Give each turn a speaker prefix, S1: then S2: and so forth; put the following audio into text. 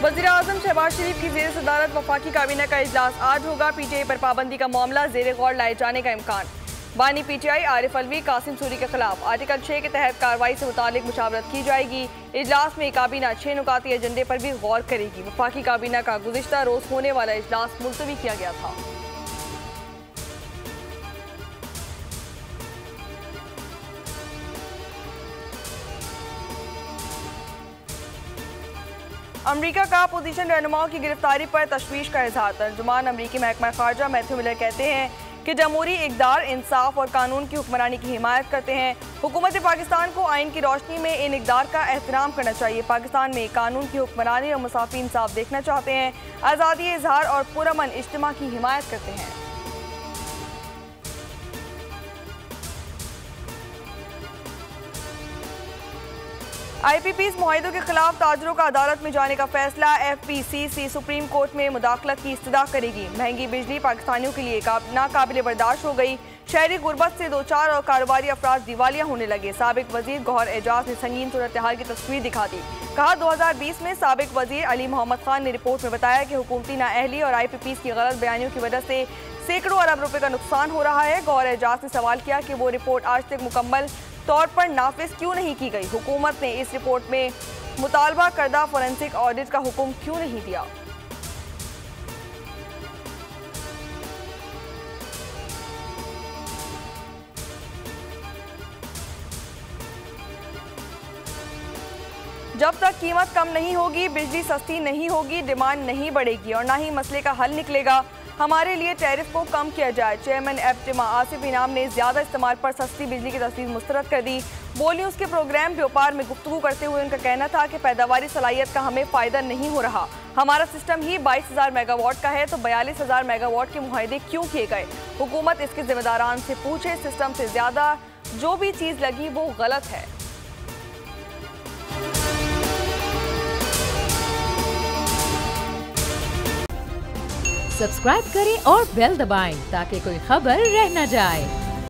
S1: वज़ीर-ए-आज़म शहबाज शरीफ की ज़ेर सदारत वफाकी काबीना का इजलास आज होगा। PTI पर पाबंदी का मामला ज़ेर गौर लाए जाने का इम्कान। बानी PTI आरिफ अलवी कासिम सूरी के खिलाफ आर्टिकल 6 के तहत कार्रवाई से मुतालिक मुशावरत की जाएगी। इजलास में काबीना 6 नुकाती एजेंडे पर भी गौर करेगी। वफाकी काबीना का गुज़िश्ता रोज़ होने वाला इजलास मुलतवी किया गया था। अमरीका का अपोजिशन रहनुमाओं की गिरफ्तारी पर तशवीश का इजहार। तर्जुमान अमरीकी महकमा खारजा मैथ्यू मिलर कहते हैं कि जमहूरी इक़दार इंसाफ और कानून की हुक्मरानी की हिमायत करते हैं। हुकूमत पाकिस्तान को आइन की रोशनी में इन इक़दार का एहतराम करना चाहिए। पाकिस्तान में कानून की हुक्मरानी और मुसाफी इंसाफ देखना चाहते हैं। आज़ादी इजहार और पुरअमन इज्तिमा की हिमायत करते हैं। IPPs मुआहिदों के खिलाफ ताजरों का अदालत में जाने का फैसला। FPCC सुप्रीम कोर्ट में मुदाखलत की इस्तदा करेगी। महंगी बिजली पाकिस्तानियों के लिए नाकाबिले बर्दाश्त हो गई। शहरी गुर्बत से दो चार और कारोबारी अफराद दिवालिया होने लगे। साबिक वजीर गौहर एजाज ने संगीन सूरत हाल की तस्वीर दिखा दी। कहा 2020 में साबिक वजीर अली मोहम्मद खान ने रिपोर्ट में बताया कि हुकूमती नाअहली और IPPs की गलत बयानियों की वजह से सैकड़ों अरब रुपए का नुकसान हो रहा है। गौहर एजाज ने सवाल किया कि वो रिपोर्ट आज तक मुकम्मल तौर पर नाफिज क्यों नहीं की गई। हुकूमत ने इस रिपोर्ट में मुतालबा करदा फोरेंसिक ऑडिट का हुक्म क्यों नहीं दिया। जब तक कीमत कम नहीं होगी, बिजली सस्ती नहीं होगी, डिमांड नहीं बढ़ेगी और ना ही मसले का हल निकलेगा। हमारे लिए टैरिफ को कम किया जाए। चेयरमैन एप्टिमा आसिफ इनाम ने ज़्यादा इस्तेमाल पर सस्ती बिजली की तस्वीर मुस्तरद कर दी। बोल न्यूज़ के प्रोग्राम व्यापार में गुफ्तगू करते हुए उनका कहना था कि पैदावारी सलाहियत का हमें फ़ायदा नहीं हो रहा। हमारा सिस्टम ही 22,000 मेगावाट का है तो 42,000 मेगावाट के मुआहदे क्यों किए गए। हुकूमत इसके जिम्मेदारान से पूछे। सिस्टम से ज़्यादा जो भी चीज़ लगी वो गलत है।
S2: सब्सक्राइब करें और बेल दबाएं ताकि कोई खबर रह न जाए।